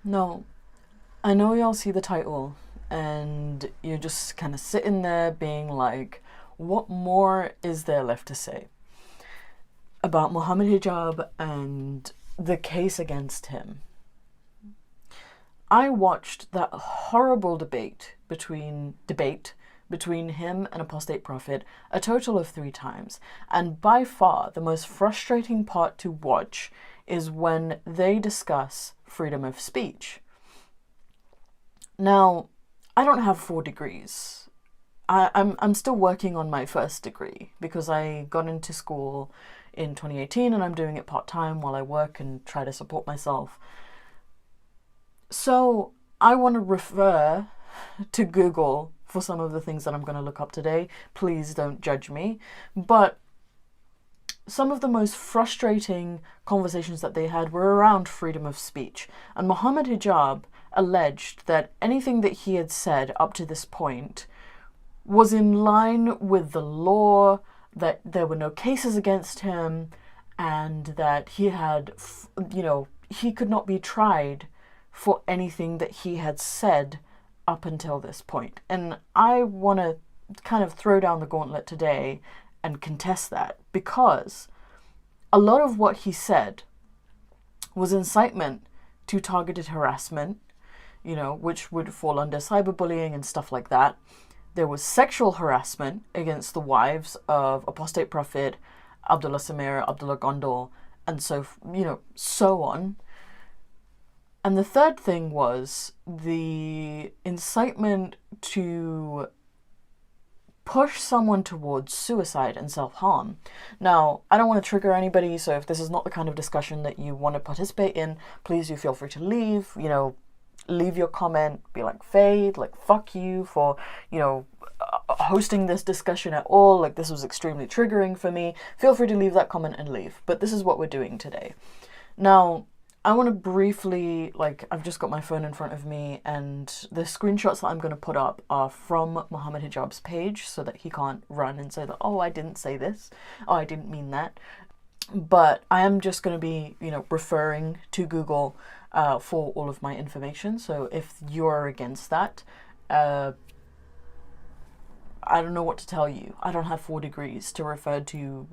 No, I know y'all see the title and you're just kind of sitting there being like, what more is there left to say about Mohammed Hijab and the case against him? I watched that horrible debate between him and apostate prophet a total of 3 times, and by far the most frustrating part to watch is when they discuss freedom of speech. Now, I don't have 4 degrees. I'm still working on my first degree because I got into school in 2018 and I'm doing it part time while I work and try to support myself. So I want to refer to Google for some of the things that I'm going to look up today. Please don't judge me. But some of the most frustrating conversations that they had were around freedom of speech. And Mohammed Hijab alleged that anything that he had said up to this point was in line with the law, that there were no cases against him, and that he had, he could not be tried for anything that he had said up until this point. And I want to kind of throw down the gauntlet today and contest that, because a lot of what he said was incitement to targeted harassment, which would fall under cyberbullying and stuff like that. There was sexual harassment against the wives of apostate prophet Abdullah Samir, Abdullah Gondor, and so on. And the third thing was the incitement to push someone towards suicide and self-harm. Now, I don't want to trigger anybody, so if this is not the kind of discussion that you want to participate in, please do feel free to leave. Leave your comment, be like, Fade, like, fuck you for, hosting this discussion at all. Like, this was extremely triggering for me. Feel free to leave that comment and leave. But this is what we're doing today. Now, I want to briefly, I've just got my phone in front of me, and the screenshots that I'm going to put up are from Mohammed Hijab's page so that he can't run and say that, oh, I didn't say this, oh, I didn't mean that. But I am just going to be, referring to Google for all of my information. So if you're against that, I don't know what to tell you. I don't have 4 degrees to refer to,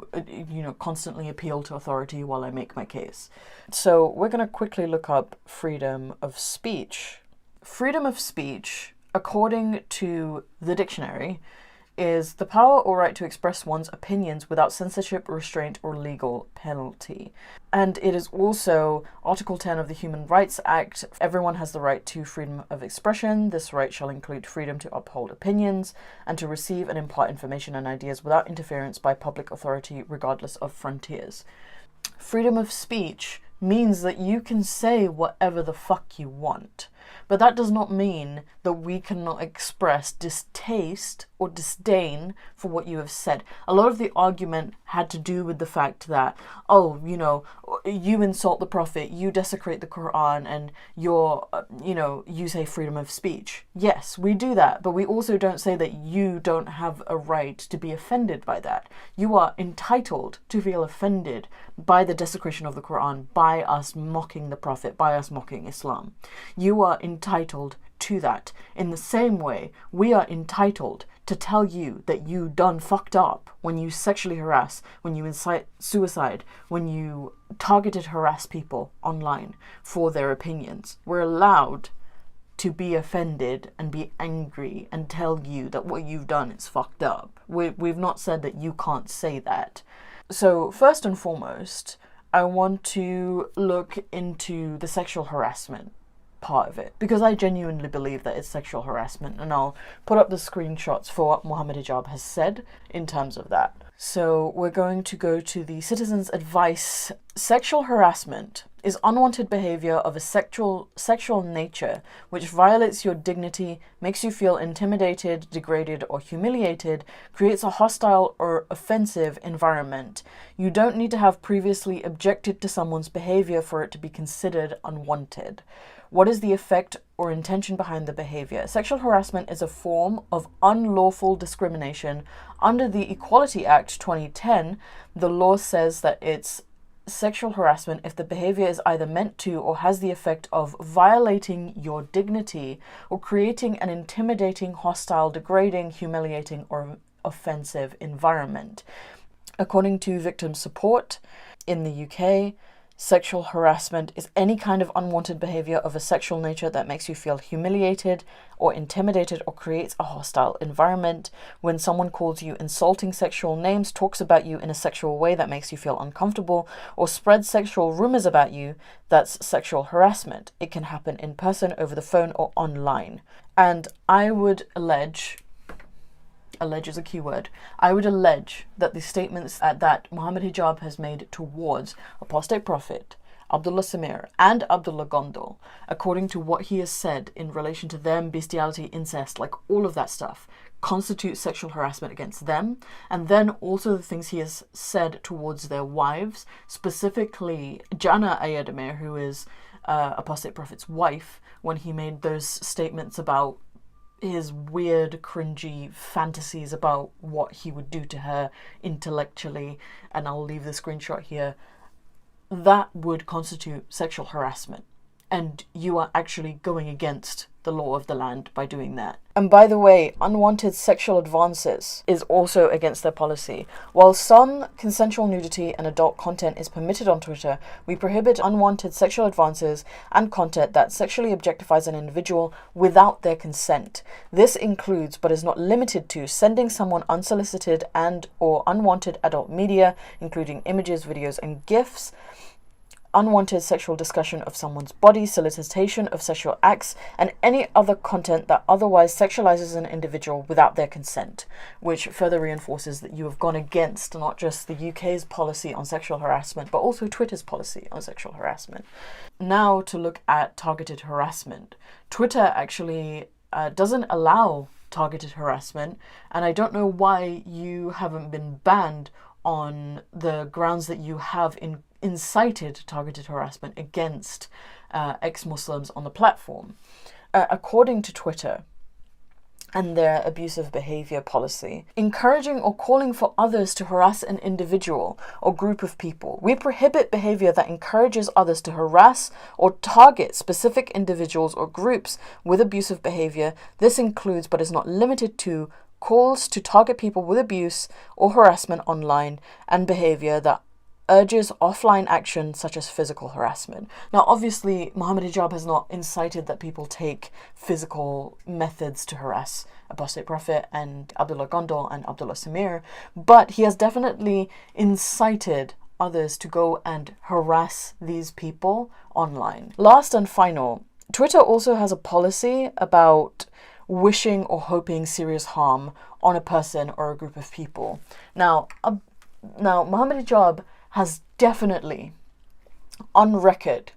constantly appeal to authority while I make my case. So we're going to quickly look up freedom of speech. Freedom of speech, according to the dictionary, is the power or right to express one's opinions without censorship, restraint, or legal penalty. And it is also Article 10 of the Human Rights Act. Everyone has the right to freedom of expression. This right shall include freedom to uphold opinions and to receive and impart information and ideas without interference by public authority, regardless of frontiers. Freedom of speech means that you can say whatever the fuck you want. But that does not mean that we cannot express distaste or disdain for what you have said. A lot of the argument had to do with the fact that, you insult the Prophet, you desecrate the Quran, and you say freedom of speech. Yes, we do that, but we also don't say that you don't have a right to be offended by that. You are entitled to feel offended by the desecration of the Quran, by us mocking the Prophet, by us mocking Islam. You are entitled to that. In the same way, we are entitled to tell you that you done fucked up when you sexually harass, when you incite suicide, when you targeted harass people online for their opinions. We're allowed to be offended and be angry and tell you that what you've done is fucked up. We've not said that you can't say that. So first and foremost, I want to look into the sexual harassment part of it, because I genuinely believe that it's sexual harassment, and I'll put up the screenshots for what Mohammed Hijab has said in terms of that. So we're going to go to the citizen's advice. Sexual harassment is unwanted behavior of a sexual nature which violates your dignity, makes you feel intimidated, degraded, or humiliated, creates a hostile or offensive environment. You don't need to have previously objected to someone's behavior for it to be considered unwanted. What is the effect or intention behind the behavior? Sexual harassment is a form of unlawful discrimination. Under the Equality Act 2010, the law says that it's sexual harassment if the behavior is either meant to or has the effect of violating your dignity or creating an intimidating, hostile, degrading, humiliating, or offensive environment. According to Victim Support in the UK, sexual harassment is any kind of unwanted behavior of a sexual nature that makes you feel humiliated or intimidated or creates a hostile environment. When someone calls you insulting sexual names, talks about you in a sexual way that makes you feel uncomfortable, or spreads sexual rumors about you, that's sexual harassment. It can happen in person, over the phone, or online. And I would allege is a key word. I would allege that the statements that Mohammed Hijab has made towards apostate prophet Abdullah Samir and Abdullah Gondal, according to what he has said in relation to them, bestiality, incest, like all of that stuff, constitutes sexual harassment against them. And then also the things he has said towards their wives, specifically Jana Ayadamir, who is apostate prophet's wife, when he made those statements about his weird, cringy fantasies about what he would do to her intellectually, and I'll leave the screenshot here, that would constitute sexual harassment. And you are actually going against the law of the land by doing that. And by the way, unwanted sexual advances is also against their policy. While some consensual nudity and adult content is permitted on Twitter, we prohibit unwanted sexual advances and content that sexually objectifies an individual without their consent. This includes, but is not limited to, sending someone unsolicited and or unwanted adult media, including images, videos, and GIFs, unwanted sexual discussion of someone's body, solicitation of sexual acts, and any other content that otherwise sexualizes an individual without their consent, which further reinforces that you have gone against not just the UK's policy on sexual harassment, but also Twitter's policy on sexual harassment. Now to look at targeted harassment. Twitter actually doesn't allow targeted harassment, and I don't know why you haven't been banned on the grounds that you have incited targeted harassment against ex-Muslims on the platform. According to Twitter and their abusive behavior policy, encouraging or calling for others to harass an individual or group of people. We prohibit behavior that encourages others to harass or target specific individuals or groups with abusive behavior. This includes, but is not limited to, calls to target people with abuse or harassment online and behavior that urges offline action such as physical harassment. Now, obviously, Mohammed Hijab has not incited that people take physical methods to harass apostate prophet and Abdullah Gondal and Abdullah Samir, but he has definitely incited others to go and harass these people online. Last and final, Twitter also has a policy about wishing or hoping serious harm on a person or a group of people. Now Mohammed Hijab has definitely, on record,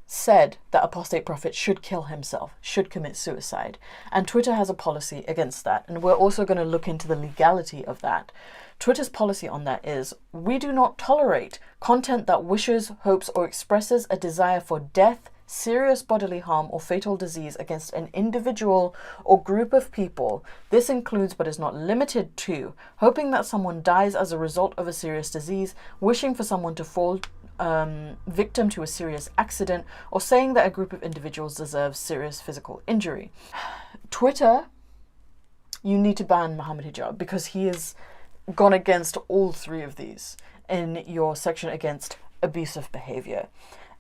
said that apostate prophet should kill himself, should commit suicide. And Twitter has a policy against that. And we're also going to look into the legality of that. Twitter's policy on that is, we do not tolerate content that wishes, hopes, or expresses a desire for death, serious bodily harm, or fatal disease against an individual or group of people. This includes, but is not limited to, hoping that someone dies as a result of a serious disease, wishing for someone to fall victim to a serious accident, or saying that a group of individuals deserves serious physical injury. Twitter, you need to ban Mohammed Hijab because he has gone against all three of these in your section against abusive behavior.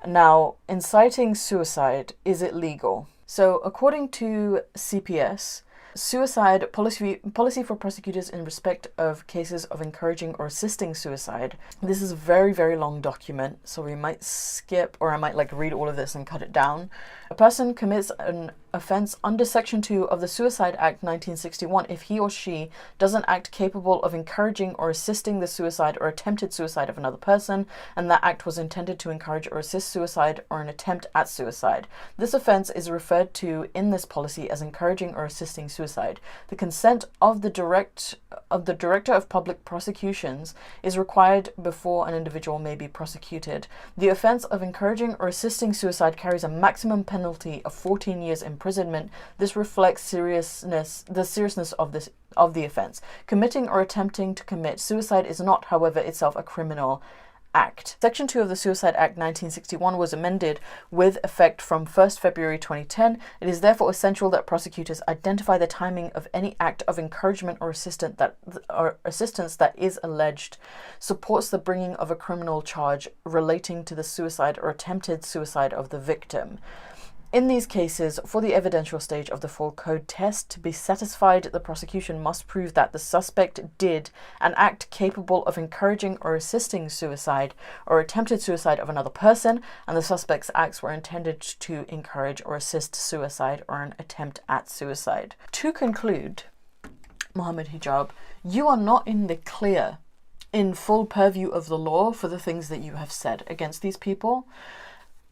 Now, inciting suicide, is it legal? So, according to CPS, suicide policy for prosecutors in respect of cases of encouraging or assisting suicide. This is a very, very long document, so we might skip, or I might read all of this and cut it down. A person commits an offense under Section 2 of the Suicide Act 1961 if he or she does an act capable of encouraging or assisting the suicide or attempted suicide of another person, and that act was intended to encourage or assist suicide or an attempt at suicide. This offense is referred to in this policy as encouraging or assisting suicide. The consent of the Director of Public Prosecutions is required before an individual may be prosecuted. The offense of encouraging or assisting suicide carries a maximum penalty of 14 years imprisonment. This reflects the seriousness of the offense. Committing or attempting to commit suicide is not, however, itself a criminal Act. Section 2 of the Suicide Act 1961 was amended with effect from 1st February 2010. It is therefore essential that prosecutors identify the timing of any act of encouragement or assistance that is alleged supports the bringing of a criminal charge relating to the suicide or attempted suicide of the victim. In these cases, for the evidential stage of the full code test to be satisfied, the prosecution must prove that the suspect did an act capable of encouraging or assisting suicide or attempted suicide of another person, and the suspect's acts were intended to encourage or assist suicide or an attempt at suicide. To conclude, Mohammed Hijab, you are not in the clear, in full purview of the law for the things that you have said against these people.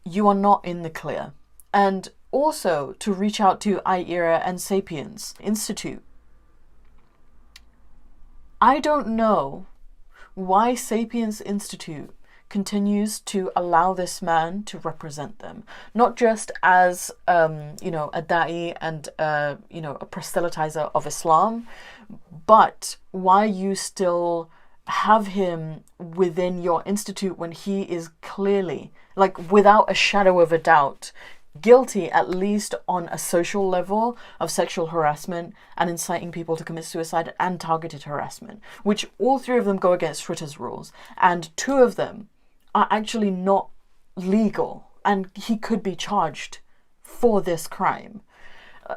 You are not in the clear. And also to reach out to IERA and Sapiens Institute. I don't know why Sapiens Institute continues to allow this man to represent them, not just as a da'i and a proselytizer of Islam, but why you still have him within your institute when he is clearly, like without a shadow of a doubt, guilty, at least on a social level, of sexual harassment and inciting people to commit suicide and targeted harassment, which all three of them go against Twitter's rules, and two of them are actually not legal, and he could be charged for this crime.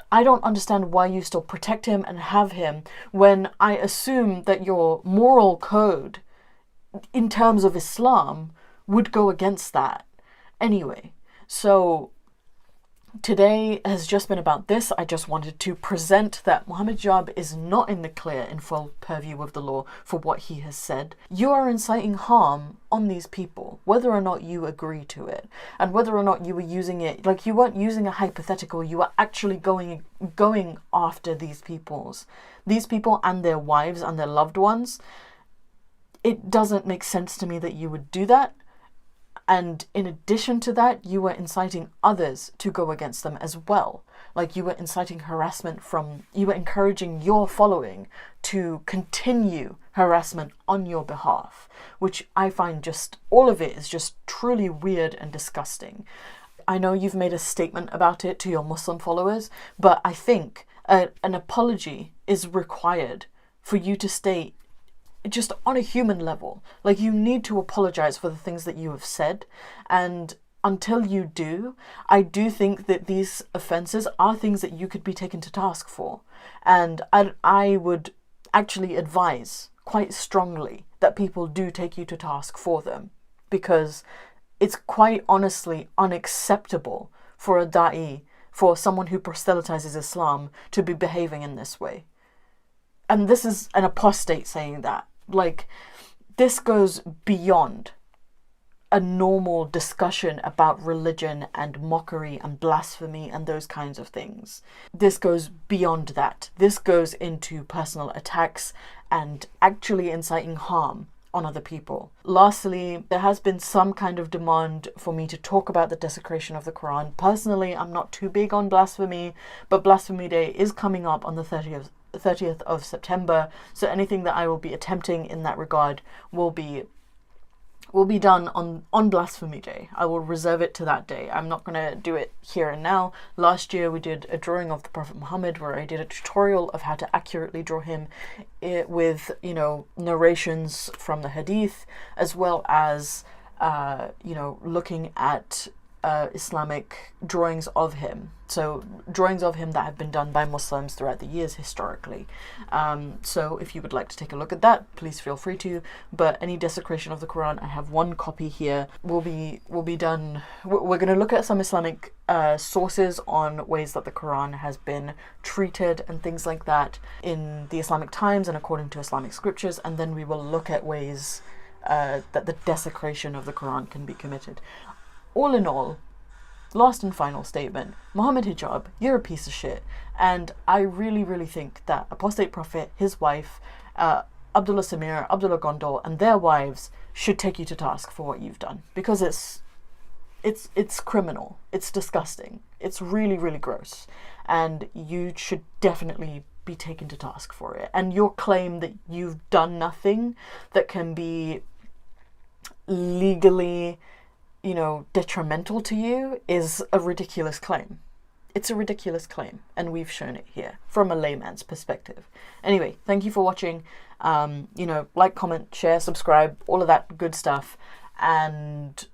I don't understand why you still protect him and have him when I assume that your moral code in terms of Islam would go against that anyway. So today has just been about this. I just wanted to present that Mohammed Hijab is not in the clear in full purview of the law for what he has said. You are inciting harm on these people, whether or not you agree to it, and whether or not you were using it, like you weren't using a hypothetical, you were actually going after these people and their wives and their loved ones. It doesn't make sense to me that you would do that. And in addition to that, you were inciting others to go against them as well. Like you were inciting harassment you were encouraging your following to continue harassment on your behalf, which I find just, all of it is just truly weird and disgusting. I know you've made a statement about it to your Muslim followers, but I think an apology is required for you to state just on a human level. Like, you need to apologize for the things that you have said, and until you do, I do think that these offenses are things that you could be taken to task for, and I would actually advise quite strongly that people do take you to task for them, because it's quite honestly unacceptable for a da'i, for someone who proselytizes Islam, to be behaving in this way. And this is an apostate saying that. Like, this goes beyond a normal discussion about religion and mockery and blasphemy and those kinds of things. This goes beyond that. This goes into personal attacks and actually inciting harm on other people. Lastly, there has been some kind of demand for me to talk about the desecration of the Quran. Personally, I'm not too big on blasphemy, but Blasphemy Day is coming up on the 30th of September, so anything that I will be attempting in that regard will be done on Blasphemy Day. I will reserve it to that day. I'm not going to do it here and now. Last year we did a drawing of the Prophet Muhammad where I did a tutorial of how to accurately draw him with, narrations from the Hadith, as well as, looking at Islamic drawings of him. So drawings of him that have been done by Muslims throughout the years historically. So if you would like to take a look at that, please feel free to. But any desecration of the Quran, I have one copy here, will be done. We're going to look at some Islamic sources on ways that the Quran has been treated and things like that in the Islamic times and according to Islamic scriptures, and then we will look at ways that the desecration of the Quran can be committed. All in all, last and final statement, Mohammed Hijab, you're a piece of shit. And I really, really think that Apostate Prophet, his wife, Abdullah Samir, Abdullah Gondal, and their wives should take you to task for what you've done. Because it's criminal. It's disgusting. It's really, really gross. And you should definitely be taken to task for it. And your claim that you've done nothing that can be legally, detrimental to you is a ridiculous claim. It's a ridiculous claim, and we've shown it here from a layman's perspective. Anyway, thank you for watching. Like, comment, share, subscribe, all of that good stuff, and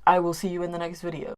I will see you in the next video.